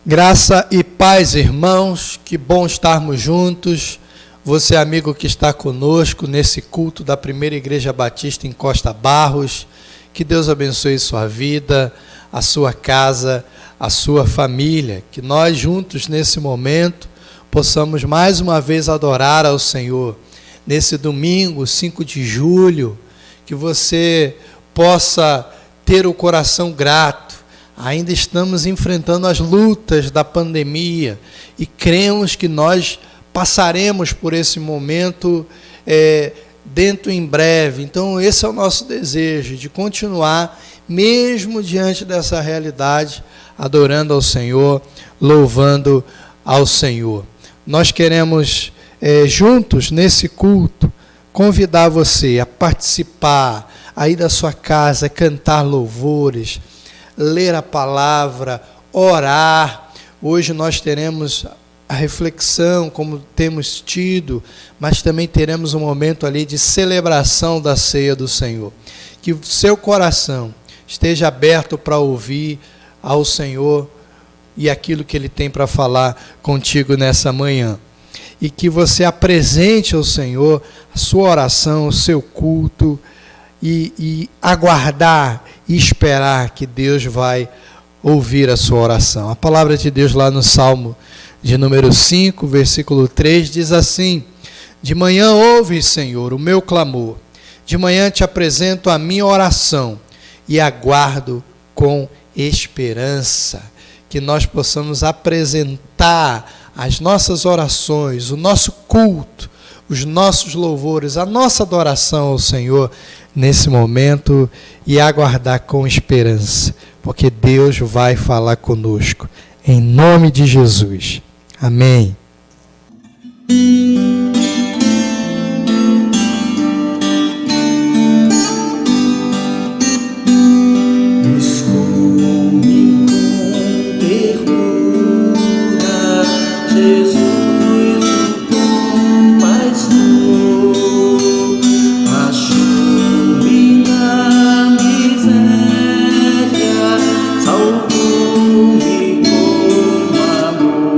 Graça e paz, irmãos, que bom estarmos juntos. Você, amigo que está conosco nesse culto da Primeira Igreja Batista em Costa Barros, que Deus abençoe sua vida, a sua casa, a sua família. Que nós juntos nesse momento possamos mais uma vez adorar ao Senhor. Nesse domingo, 5 de julho, que você possa ter o coração grato. Ainda estamos enfrentando as lutas da pandemia e cremos que nós passaremos por esse momento dentro em breve. Então esse é o nosso desejo, de continuar, mesmo diante dessa realidade, adorando ao Senhor, louvando ao Senhor. Nós queremos, juntos nesse culto, convidar você a participar aí da sua casa, cantar louvores, ler a palavra, orar. Hoje nós teremos a reflexão, como temos tido, mas também teremos um momento ali de celebração da ceia do Senhor. Que o seu coração esteja aberto para ouvir ao Senhor e aquilo que Ele tem para falar contigo nessa manhã. E que você apresente ao Senhor a sua oração, o seu culto, e aguardar e esperar que Deus vai ouvir a sua oração. A palavra de Deus lá no Salmo de número 5, versículo 3, diz assim: de manhã ouve, Senhor, o meu clamor, de manhã te apresento a minha oração e aguardo com esperança. Que nós possamos apresentar as nossas orações, o nosso culto, os nossos louvores, a nossa adoração ao Senhor nesse momento e aguardar com esperança, porque Deus vai falar conosco, em nome de Jesus. Amém. Salvou-me com amor.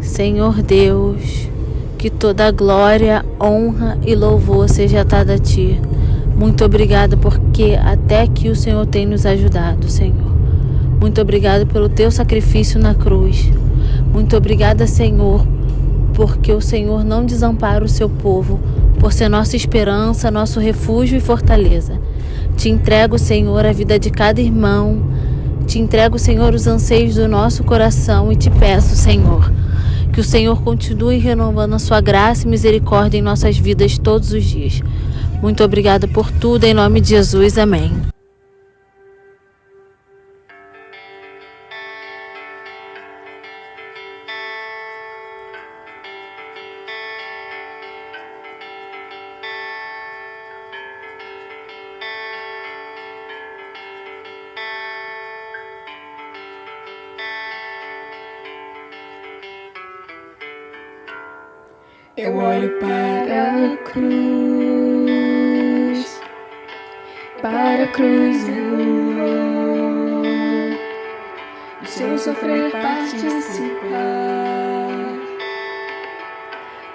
Senhor Deus, que toda glória, honra e louvor seja dada a Ti. Muito obrigado porque até aqui o Senhor tem nos ajudado, Senhor. Muito obrigado pelo Teu sacrifício na cruz. Muito obrigada, Senhor, porque o Senhor não desampara o Seu povo, por ser nossa esperança, nosso refúgio e fortaleza. Te entrego, Senhor, a vida de cada irmão. Te entrego, Senhor, os anseios do nosso coração e te peço, Senhor, que o Senhor continue renovando a sua graça e misericórdia em nossas vidas todos os dias. Muito obrigada por tudo, em nome de Jesus. Amém. Eu olho para a cruz eu vou, do seu sofrer participar,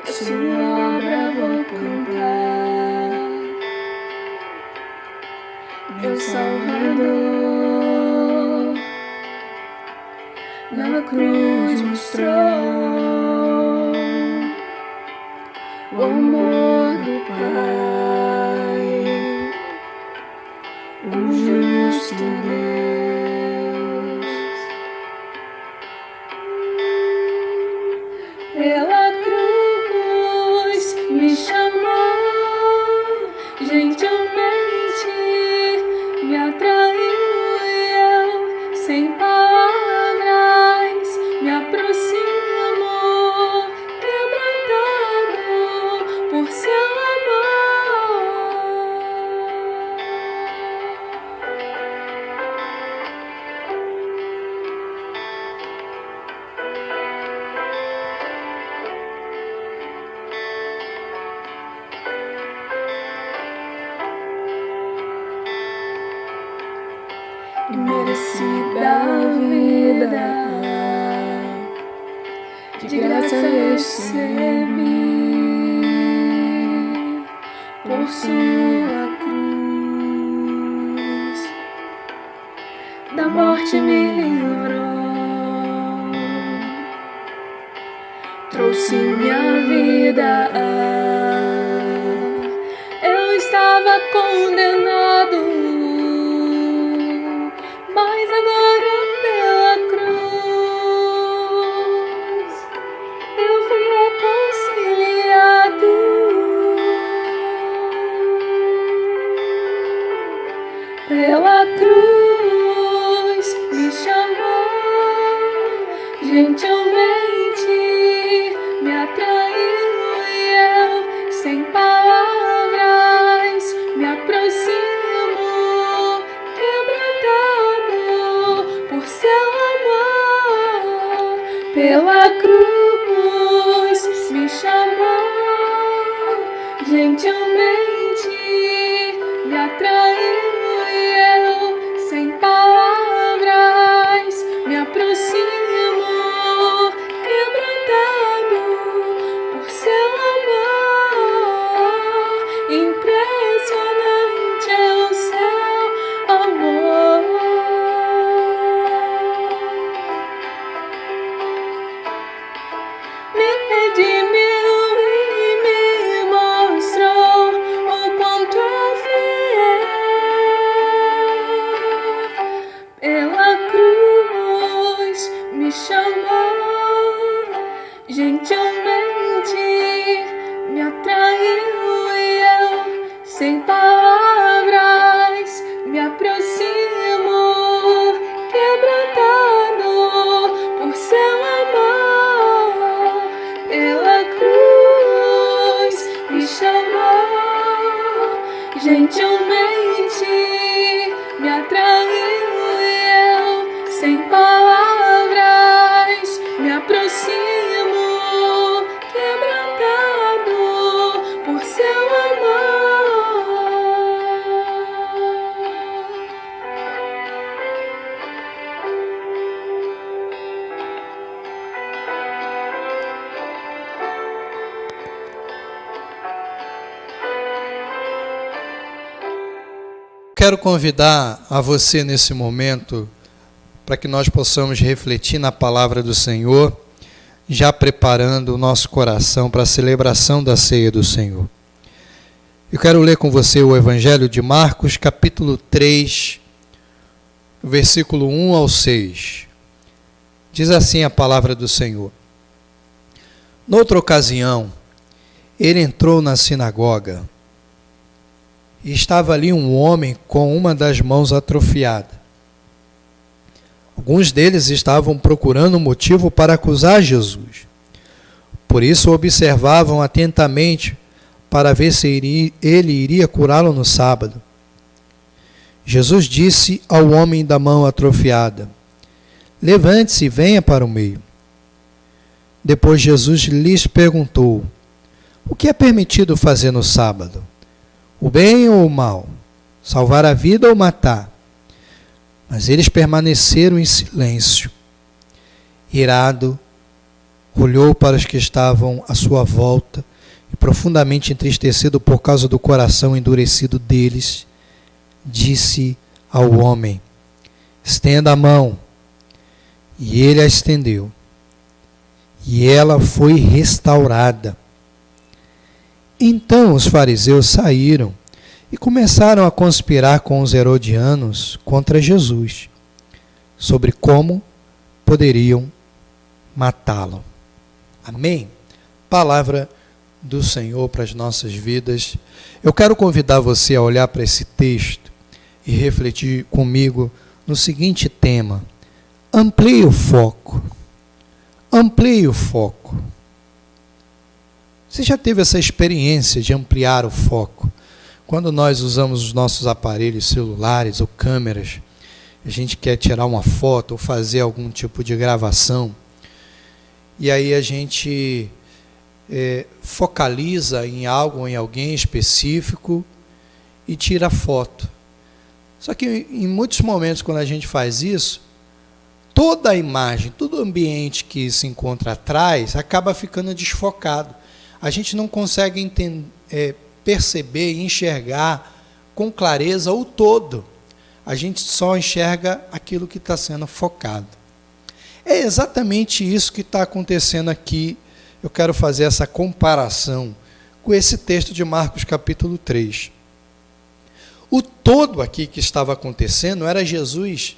da sua obra vou cantar, meu Salvador, na cruz mostrou o amor do Pai, o justo Deus. Pela cruz me chamou, gentilmente me atraiu e eu, sem palavras, me aproximo. Por seu amor, imerecida vida, de graça recebi. Por sua cruz, da morte me livrou, trouxe minha vida. Eu estava condenado, mas agora pela cruz eu fui reconciliado. Pela cruz me chamou, gentilmente me atraiu e eu, sem palavras, me aproximo, quebrantado por seu amor. Pela cruz me chamou, gentilmente me atraiu. Sem palavras, me aproximo, quebrantado por seu amor. Impressionante é o seu amor. sem palavras, me aproximo, quebrantado por seu amor. Quero convidar a você nesse momento para que nós possamos refletir na palavra do Senhor, já preparando o nosso coração para a celebração da ceia do Senhor. Eu quero ler com você o Evangelho de Marcos, capítulo 3, versículo 1 ao 6. Diz assim a palavra do Senhor. Noutra ocasião, ele entrou na sinagoga e estava ali um homem com uma das mãos atrofiada. Alguns deles estavam procurando um motivo para acusar Jesus. Por isso observavam atentamente para ver se ele iria curá-lo no sábado. Jesus disse ao homem da mão atrofiada: levante-se e venha para o meio. Depois Jesus lhes perguntou: o que é permitido fazer no sábado? O bem ou o mal? Salvar a vida ou matar? Mas eles permaneceram em silêncio. Irado, olhou para os que estavam à sua volta e, profundamente entristecido por causa do coração endurecido deles, disse ao homem: estenda a mão. E ele a estendeu. E ela foi restaurada. Então os fariseus saíram e começaram a conspirar com os herodianos contra Jesus, sobre como poderiam matá-lo. Amém? Palavra do Senhor para as nossas vidas. Eu quero convidar você a olhar para esse texto e refletir comigo no seguinte tema: amplie o foco. Amplie o foco. Você já teve essa experiência de ampliar o foco? Quando nós usamos os nossos aparelhos celulares ou câmeras, a gente quer tirar uma foto ou fazer algum tipo de gravação, e aí a gente focaliza em algo ou em alguém específico e tira a foto. Só que em muitos momentos, quando a gente faz isso, toda a imagem, todo o ambiente que se encontra atrás acaba ficando desfocado. A gente não consegue perceber e enxergar com clareza o todo. A gente só enxerga aquilo que está sendo focado. É exatamente isso que está acontecendo aqui. Eu quero fazer essa comparação com esse texto de Marcos capítulo 3. O todo aqui que estava acontecendo era Jesus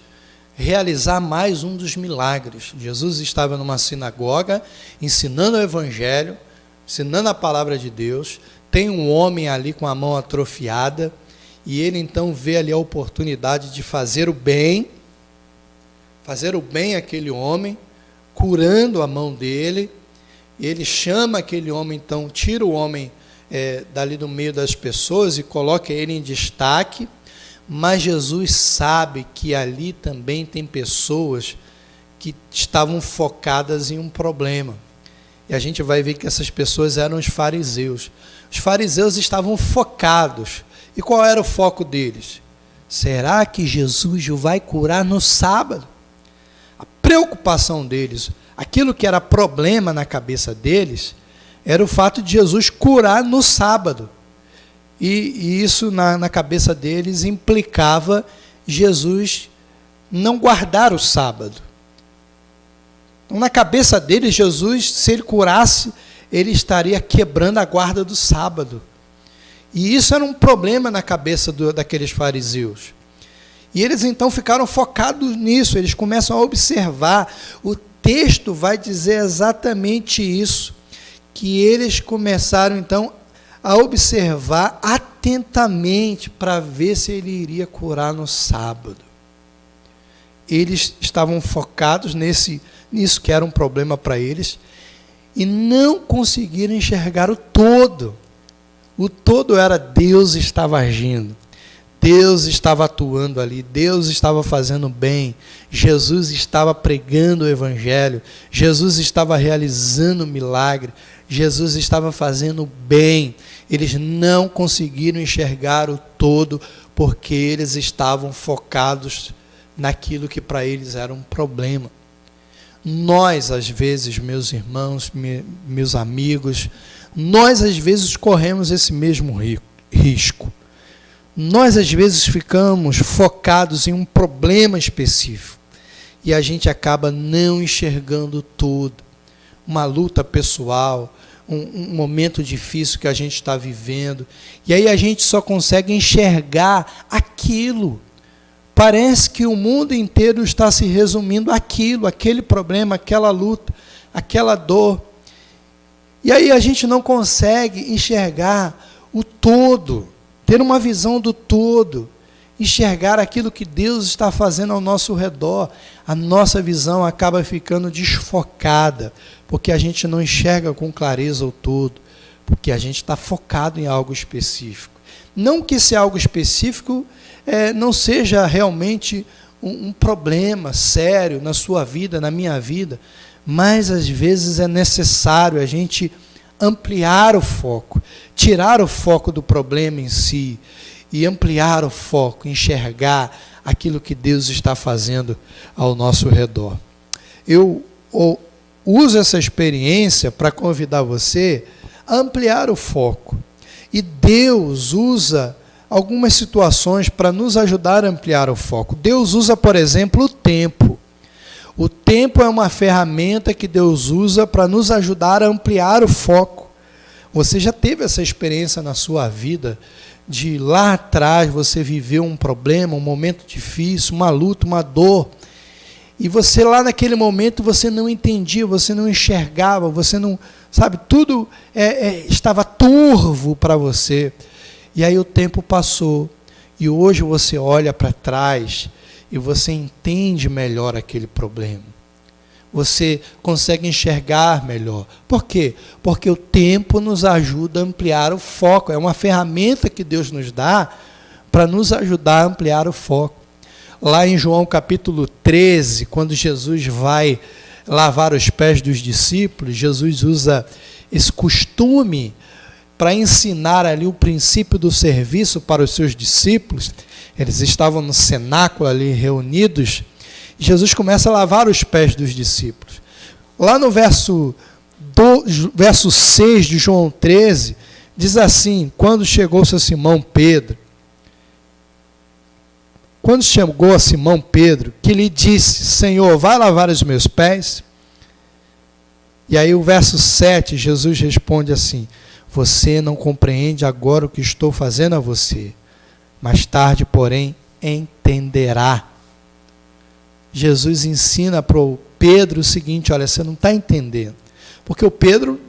realizar mais um dos milagres. Jesus estava numa sinagoga, ensinando o Evangelho, ensinando a palavra de Deus. Tem um homem ali com a mão atrofiada, e ele então vê ali a oportunidade de fazer o bem àquele homem, curando a mão dele. Ele chama aquele homem, então tira o homem dali do meio das pessoas e coloca ele em destaque, mas Jesus sabe que ali também tem pessoas que estavam focadas em um problema. E a gente vai ver que essas pessoas eram os fariseus. Os fariseus estavam focados. E qual era o foco deles? Será que Jesus o vai curar no sábado? A preocupação deles, aquilo que era problema na cabeça deles, era o fato de Jesus curar no sábado. E isso na cabeça deles implicava Jesus não guardar o sábado. Então, na cabeça deles, Jesus, se ele curasse, ele estaria quebrando a guarda do sábado. E isso era um problema na cabeça daqueles fariseus. E eles então ficaram focados nisso, eles começam a observar. O texto vai dizer exatamente isso, que eles começaram então a observar atentamente para ver se ele iria curar no sábado. Eles estavam focados nisso que era um problema para eles, e não conseguiram enxergar o todo. O todo era Deus estava agindo. Deus estava atuando ali, Deus estava fazendo bem, Jesus estava pregando o Evangelho, Jesus estava realizando milagre, Jesus estava fazendo bem. Eles não conseguiram enxergar o todo, porque eles estavam focados naquilo que para eles era um problema. Nós, às vezes, meus irmãos, meus amigos, nós, às vezes, corremos esse mesmo risco. Nós, às vezes, ficamos focados em um problema específico e a gente acaba não enxergando tudo. Uma luta pessoal, um momento difícil que a gente está vivendo, e aí a gente só consegue enxergar aquilo. Parece que o mundo inteiro está se resumindo àquilo, aquele problema, aquela luta, aquela dor. E aí a gente não consegue enxergar o todo, ter uma visão do todo, enxergar aquilo que Deus está fazendo ao nosso redor. A nossa visão acaba ficando desfocada, porque a gente não enxerga com clareza o todo, porque a gente está focado em algo específico. Não que esse algo específico não seja realmente um problema sério na sua vida, na minha vida, mas às vezes é necessário a gente ampliar o foco, tirar o foco do problema em si e ampliar o foco, enxergar aquilo que Deus está fazendo ao nosso redor. Eu uso essa experiência para convidar você a ampliar o foco. E Deus usa algumas situações para nos ajudar a ampliar o foco. Deus usa, por exemplo, o tempo. O tempo é uma ferramenta que Deus usa para nos ajudar a ampliar o foco. Você já teve essa experiência na sua vida, de lá atrás você viveu um problema, um momento difícil, uma luta, uma dor, e você lá naquele momento você não entendia, você não enxergava, você não, sabe, tudo estava turvo para você. E aí o tempo passou, e hoje você olha para trás e você entende melhor aquele problema. Você consegue enxergar melhor. Por quê? Porque o tempo nos ajuda a ampliar o foco. É uma ferramenta que Deus nos dá para nos ajudar a ampliar o foco. Lá em João capítulo 13, quando Jesus vai lavar os pés dos discípulos, Jesus usa esse costume para ensinar ali o princípio do serviço para os seus discípulos. Eles estavam no cenáculo ali reunidos, e Jesus começa a lavar os pés dos discípulos. Lá no verso 6 de João 13, diz assim: quando chegou a Simão Pedro, que lhe disse: Senhor, vai lavar os meus pés? E aí o verso 7, Jesus responde assim: você não compreende agora o que estou fazendo a você, mais tarde, porém, entenderá. Jesus ensina para o Pedro o seguinte: olha, você não está entendendo, porque o Pedro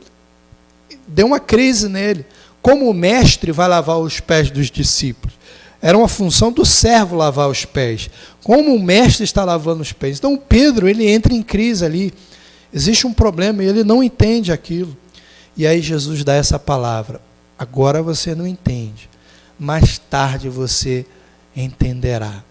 deu uma crise nele. Como o mestre vai lavar os pés dos discípulos? Era uma função do servo lavar os pés. Como o mestre está lavando os pés? Então o Pedro, ele entra em crise ali. Existe um problema e ele não entende aquilo. E aí Jesus dá essa palavra: agora você não entende, mais tarde você entenderá.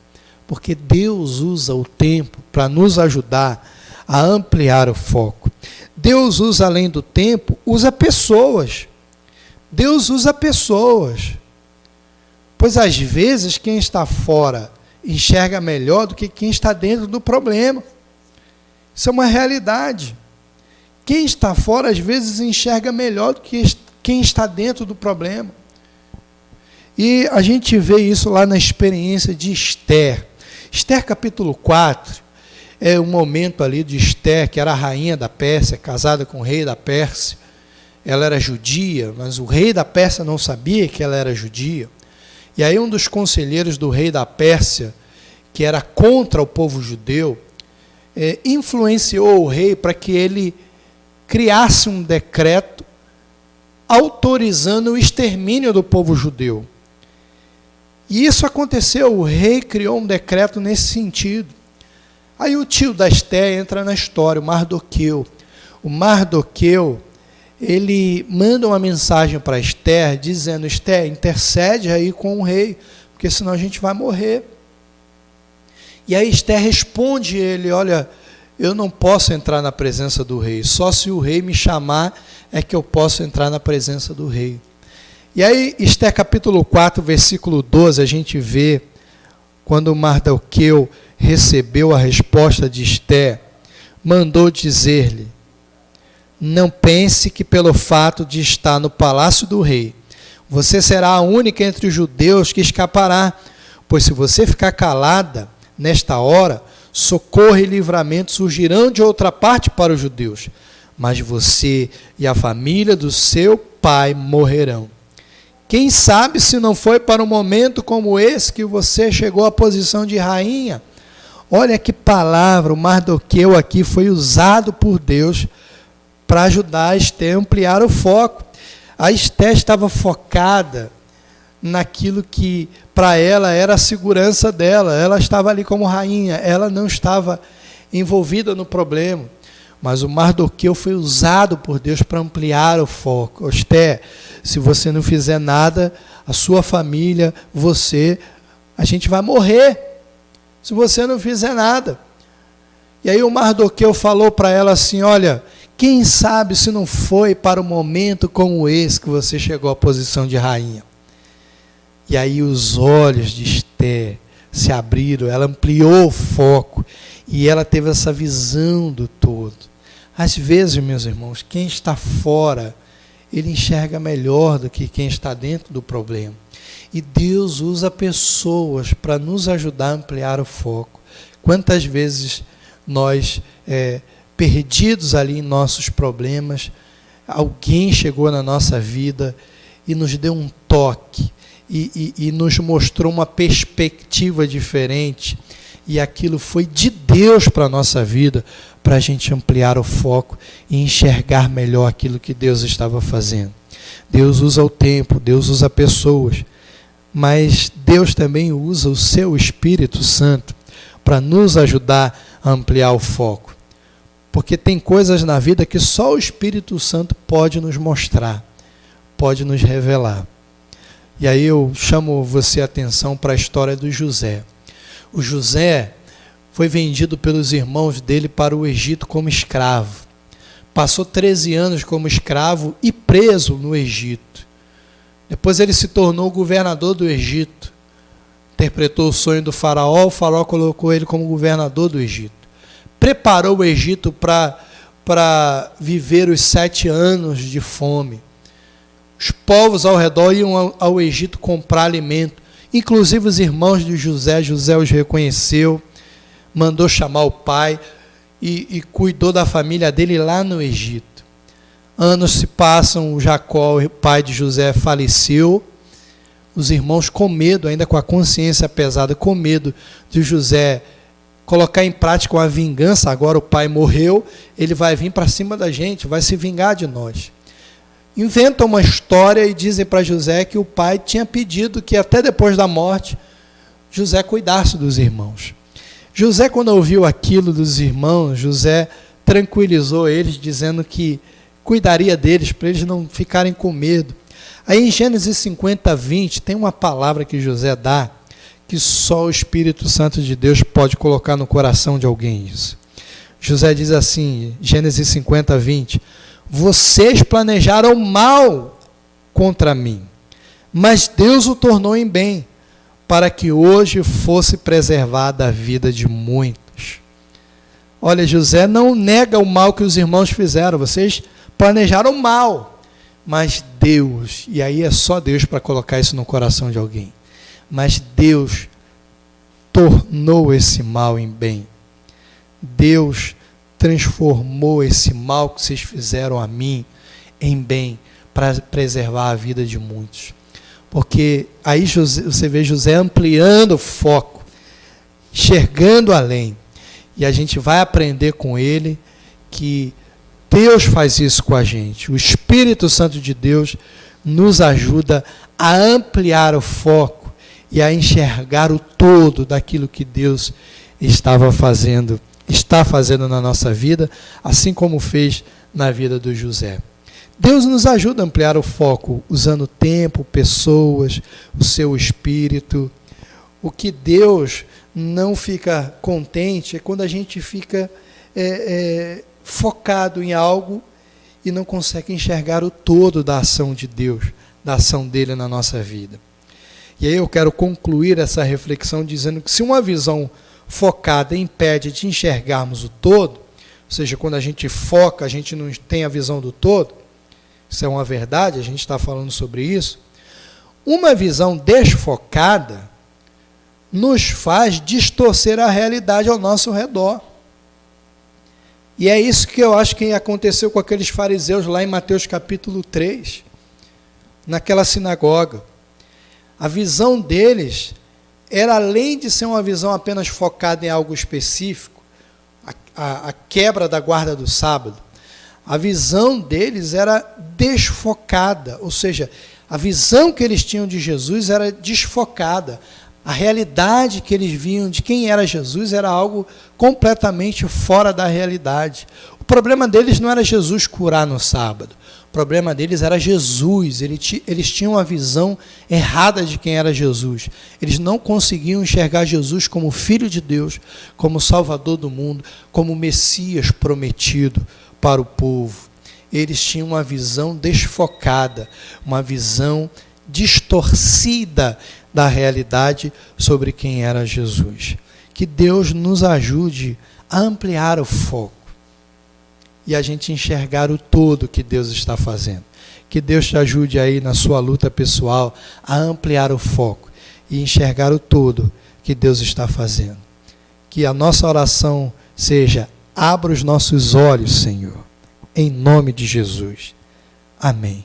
Porque Deus usa o tempo para nos ajudar a ampliar o foco. Deus usa, além do tempo, usa pessoas. Deus usa pessoas. Pois às vezes quem está fora enxerga melhor do que quem está dentro do problema. Isso é uma realidade. Quem está fora às vezes enxerga melhor do que quem está dentro do problema. E a gente vê isso lá na experiência de Esther. Esther capítulo 4 é um momento ali de Esther, que era a rainha da Pérsia, casada com o rei da Pérsia. Ela era judia, mas o rei da Pérsia não sabia que ela era judia. E aí um dos conselheiros do rei da Pérsia, que era contra o povo judeu, influenciou o rei para que ele criasse um decreto autorizando o extermínio do povo judeu. E isso aconteceu, o rei criou um decreto nesse sentido. Aí o tio da Esther entra na história, o Mardoqueu. O Mardoqueu, ele manda uma mensagem para Esther, dizendo: Esther, intercede aí com o rei, porque senão a gente vai morrer. E aí Esther responde ele, olha, eu não posso entrar na presença do rei, só se o rei me chamar é que eu posso entrar na presença do rei. E aí Esther capítulo 4, versículo 12, a gente vê, quando Mardoqueu recebeu a resposta de Esther, mandou dizer-lhe, não pense que pelo fato de estar no palácio do rei, você será a única entre os judeus que escapará, pois se você ficar calada, nesta hora, socorro e livramento surgirão de outra parte para os judeus, mas você e a família do seu pai morrerão. Quem sabe se não foi para um momento como esse que você chegou à posição de rainha? Olha que palavra, o Mardoqueu aqui foi usado por Deus para ajudar a Esther a ampliar o foco. A Esther estava focada naquilo que para ela era a segurança dela, ela estava ali como rainha, ela não estava envolvida no problema, mas o Mardoqueu foi usado por Deus para ampliar o foco. Esther, se você não fizer nada, a sua família, você, a gente vai morrer, se você não fizer nada. E aí o Mardoqueu falou para ela assim, olha, quem sabe se não foi para um momento como esse que você chegou à posição de rainha. E aí os olhos de Esther se abriram, ela ampliou o foco e ela teve essa visão do todo. Às vezes, meus irmãos, quem está fora, ele enxerga melhor do que quem está dentro do problema. E Deus usa pessoas para nos ajudar a ampliar o foco. Quantas vezes nós, perdidos ali em nossos problemas, alguém chegou na nossa vida e nos deu um toque, e nos mostrou uma perspectiva diferente, e aquilo foi de Deus para a nossa vida, para a gente ampliar o foco e enxergar melhor aquilo que Deus estava fazendo. Deus usa o tempo, Deus usa pessoas, mas Deus também usa o seu Espírito Santo para nos ajudar a ampliar o foco, porque tem coisas na vida que só o Espírito Santo pode nos mostrar, pode nos revelar. E aí eu chamo você a atenção para a história do José. O José foi vendido pelos irmãos dele para o Egito como escravo. Passou 13 anos como escravo e preso no Egito. Depois ele se tornou governador do Egito. Interpretou o sonho do faraó, o faraó colocou ele como governador do Egito. Preparou o Egito para viver os 7 anos de fome. Os povos ao redor iam ao Egito comprar alimento, inclusive os irmãos de José. José os reconheceu, mandou chamar o pai e cuidou da família dele lá no Egito. Anos se passam, o Jacó, o pai de José, faleceu. Os irmãos com medo, ainda com a consciência pesada, com medo de José colocar em prática uma vingança. Agora o pai morreu, ele vai vir para cima da gente, vai se vingar de nós. Inventam uma história e dizem para José que o pai tinha pedido que até depois da morte José cuidasse dos irmãos. José, quando ouviu aquilo dos irmãos, José tranquilizou eles, dizendo que cuidaria deles para eles não ficarem com medo. Aí em Gênesis 50, 20, tem uma palavra que José dá, que só o Espírito Santo de Deus pode colocar no coração de alguém isso. José diz assim, Gênesis 50, 20, vocês planejaram mal contra mim, mas Deus o tornou em bem, para que hoje fosse preservada a vida de muitos. Olha, José não nega o mal que os irmãos fizeram, vocês planejaram mal, mas Deus, e aí é só Deus para colocar isso no coração de alguém, mas Deus tornou esse mal em bem. Deus transformou esse mal que vocês fizeram a mim em bem, para preservar a vida de muitos. Porque aí você vê José ampliando o foco, enxergando além. E a gente vai aprender com ele que Deus faz isso com a gente. O Espírito Santo de Deus nos ajuda a ampliar o foco e a enxergar o todo daquilo que Deus está fazendo na nossa vida, assim como fez na vida do José. Deus nos ajuda a ampliar o foco, usando tempo, pessoas, o seu Espírito, O que Deus não fica contente é quando a gente fica focado em algo e não consegue enxergar o todo da ação de Deus, da ação dele na nossa vida. E aí eu quero concluir essa reflexão dizendo que se uma visão focada impede de enxergarmos o todo, ou seja, quando a gente foca, a gente não tem a visão do todo, isso é uma verdade, a gente está falando sobre isso. Uma visão desfocada nos faz distorcer a realidade ao nosso redor. E é isso que eu acho que aconteceu com aqueles fariseus lá em Mateus capítulo 3, naquela sinagoga. A visão deles era, além de ser uma visão apenas focada em algo específico, a quebra da guarda do sábado, a visão deles era desfocada, ou seja, a visão que eles tinham de Jesus era desfocada. A realidade que eles viam de quem era Jesus era algo completamente fora da realidade. O problema deles não era Jesus curar no sábado. O problema deles era Jesus. Eles tinham uma visão errada de quem era Jesus. Eles não conseguiam enxergar Jesus como Filho de Deus, como Salvador do mundo, como Messias prometido para o povo. Eles tinham uma visão desfocada, uma visão distorcida da realidade sobre quem era Jesus. Que Deus nos ajude a ampliar o foco e a gente enxergar o todo que Deus está fazendo. Que Deus te ajude aí na sua luta pessoal a ampliar o foco e enxergar o todo que Deus está fazendo. Que a nossa oração seja: abra os nossos olhos, Senhor, em nome de Jesus. Amém.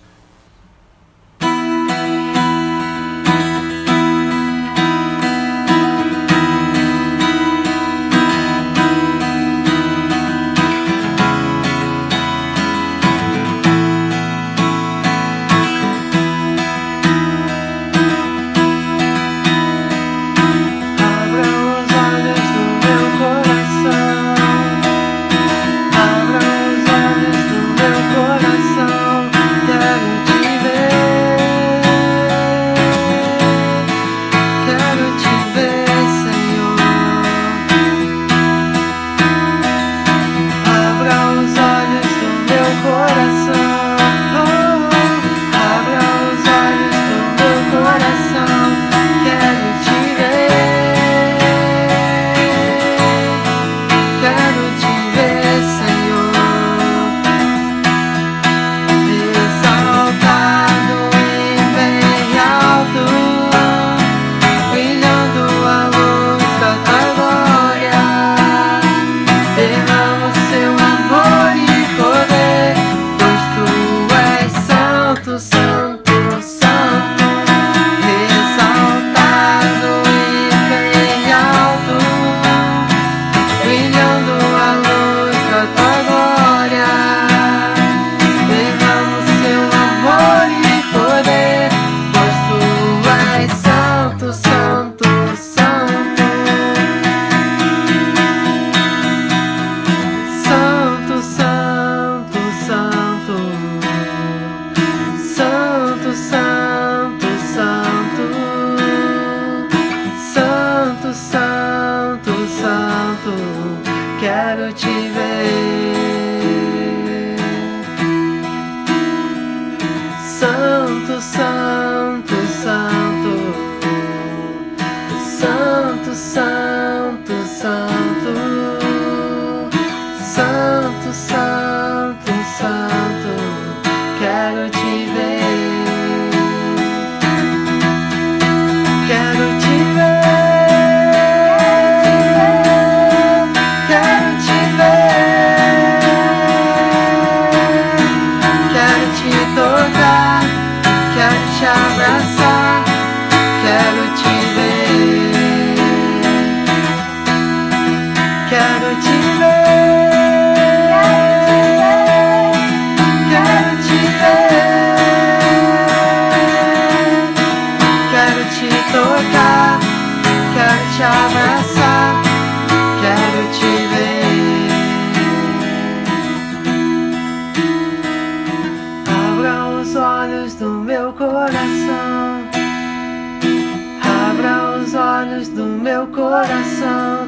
olhos meu coração,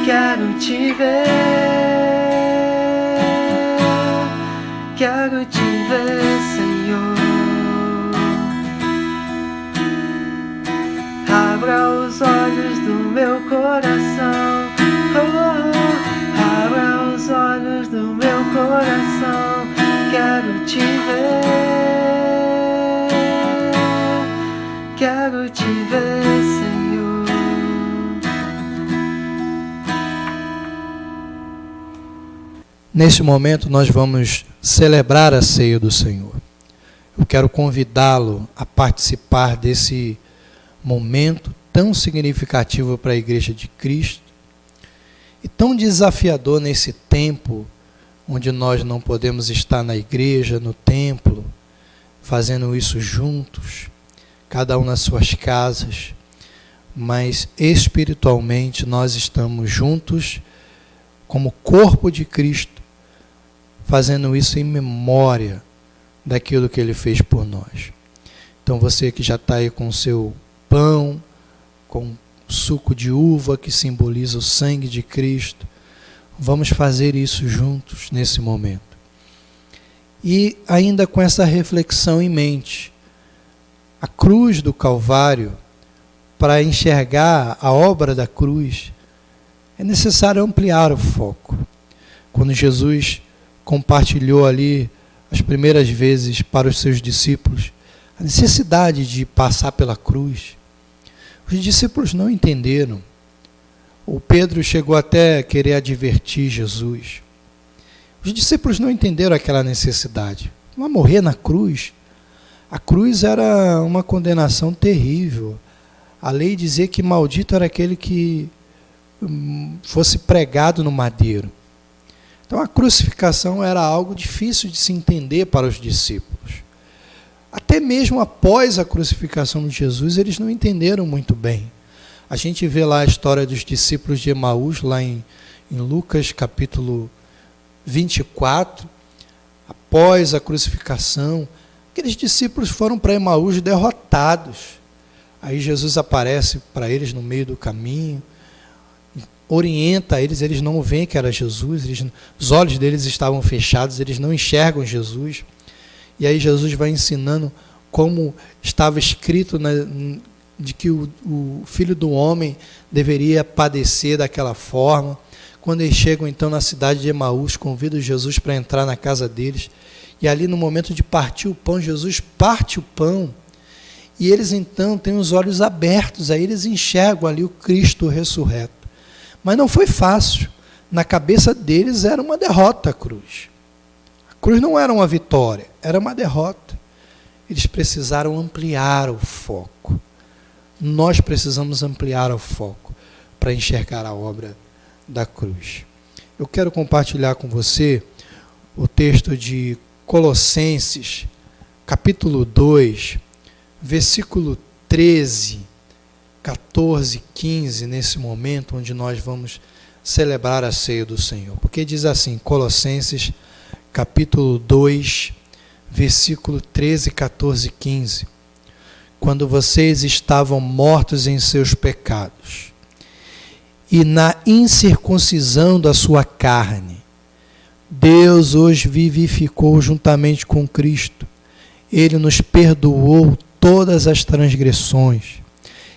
quero te ver, quero te ver, Senhor. Abra os olhos do meu coração, abra os olhos do meu coração, quero te ver, quero te ver, Senhor. Neste momento nós vamos celebrar a ceia do Senhor. Eu quero convidá-lo a participar desse momento tão significativo para a Igreja de Cristo e tão desafiador nesse tempo onde nós não podemos estar na igreja, no templo, fazendo isso juntos, cada um nas suas casas, mas espiritualmente nós estamos juntos como corpo de Cristo, fazendo isso em memória daquilo que Ele fez por nós. Então você que já está aí com o seu pão, com suco de uva que simboliza o sangue de Cristo, vamos fazer isso juntos nesse momento. E ainda com essa reflexão em mente, a cruz do Calvário, para enxergar a obra da cruz, é necessário ampliar o foco. Quando Jesus compartilhou ali as primeiras vezes para os seus discípulos a necessidade de passar pela cruz, os discípulos não entenderam. O Pedro chegou até a querer advertir Jesus. Os discípulos não entenderam aquela necessidade. Vai morrer na cruz. A cruz era uma condenação terrível. A lei dizia que maldito era aquele que fosse pregado no madeiro. Então a crucificação era algo difícil de se entender para os discípulos. Até mesmo após a crucificação de Jesus, eles não entenderam muito bem. A gente vê lá a história dos discípulos de Emaús, lá em Lucas capítulo 24, após a crucificação, aqueles discípulos foram para Emaús derrotados. Aí Jesus aparece para eles no meio do caminho, orienta eles, eles não veem que era Jesus, os olhos deles estavam fechados, eles não enxergam Jesus. E aí Jesus vai ensinando como estava escrito de que o Filho do Homem deveria padecer daquela forma. Quando eles chegam então na cidade de Emaús, convidam Jesus para entrar na casa deles. E ali no momento de partir o pão, Jesus parte o pão. E eles então têm os olhos abertos, aí eles enxergam ali o Cristo ressurreto. Mas não foi fácil. Na cabeça deles era uma derrota a cruz. A cruz não era uma vitória, era uma derrota. Eles precisaram ampliar o foco. Nós precisamos ampliar o foco para enxergar a obra da cruz. Eu quero compartilhar com você o texto de Colossenses, capítulo 2, versículo 13, 14, 15, nesse momento onde nós vamos celebrar a ceia do Senhor. Porque diz assim, Colossenses, capítulo 2, versículo 13, 14, 15. Quando vocês estavam mortos em seus pecados e na incircuncisão da sua carne, Deus os vivificou juntamente com Cristo. Ele nos perdoou todas as transgressões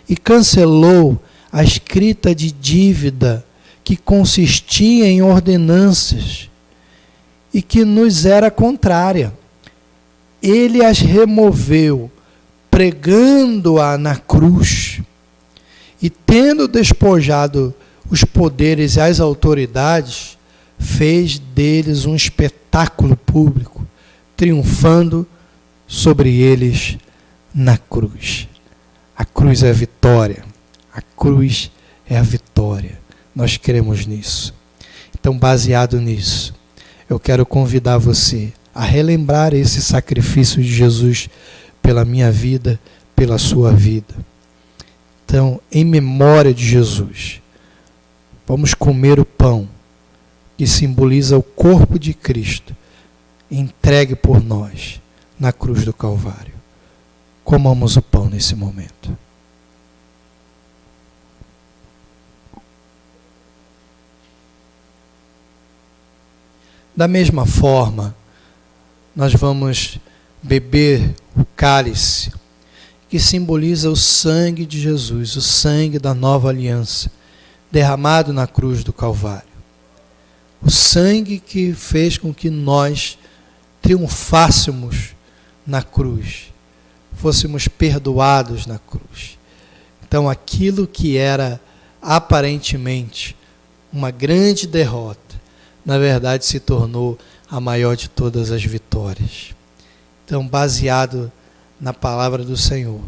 e cancelou a escrita de dívida que consistia em ordenanças e que nos era contrária. Ele as removeu, pregando-a na cruz, e tendo despojado os poderes e as autoridades, fez deles um espetáculo público, triunfando sobre eles na cruz. A cruz é a vitória. A cruz é a vitória. Nós cremos nisso. Então, baseado nisso, eu quero convidar você a relembrar esse sacrifício de Jesus pela minha vida, pela sua vida. Então, em memória de Jesus, vamos comer o pão que simboliza o corpo de Cristo, entregue por nós na cruz do Calvário. Comamos o pão nesse momento. Da mesma forma, nós vamos beber o cálice, que simboliza o sangue de Jesus, o sangue da nova aliança, derramado na cruz do Calvário. O sangue que fez com que nós triunfássemos na cruz, fôssemos perdoados na cruz. Então, aquilo que era aparentemente uma grande derrota, na verdade se tornou a maior de todas as vitórias. Então, baseado na palavra do Senhor,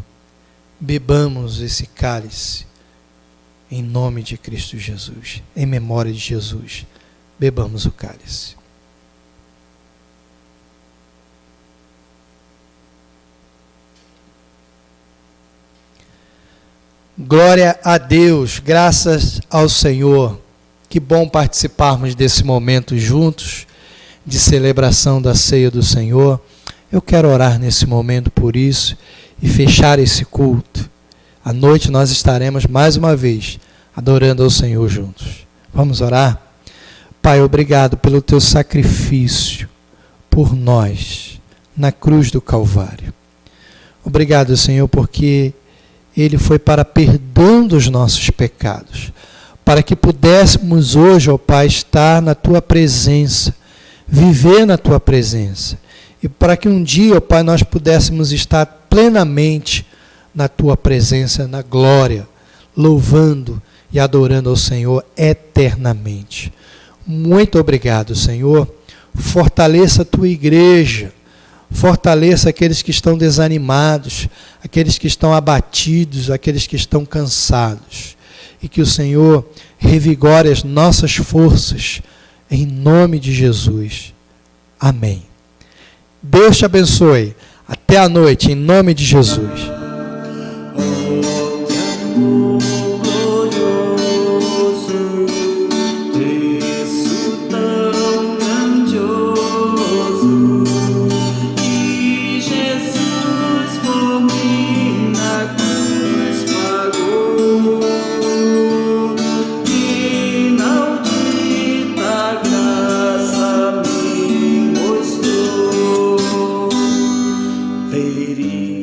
bebamos esse cálice em nome de Cristo Jesus, em memória de Jesus. Bebamos o cálice. Glória a Deus, graças ao Senhor. Que bom participarmos desse momento juntos, de celebração da ceia do Senhor. Eu quero orar nesse momento por isso e fechar esse culto. À noite nós estaremos mais uma vez adorando ao Senhor juntos. Vamos orar? Pai, obrigado pelo teu sacrifício por nós na cruz do Calvário. Obrigado, Senhor, porque ele foi para perdão dos nossos pecados, para que pudéssemos hoje, ó Pai, estar na tua presença, viver na tua presença, e para que um dia, ó Pai, nós pudéssemos estar plenamente na tua presença, na glória, louvando e adorando ao Senhor eternamente. Muito obrigado, Senhor. Fortaleça a tua igreja, fortaleça aqueles que estão desanimados, aqueles que estão abatidos, aqueles que estão cansados. E que o Senhor revigore as nossas forças, em nome de Jesus. Amém. Deus te abençoe. Até a noite, em nome de Jesus. Feliz.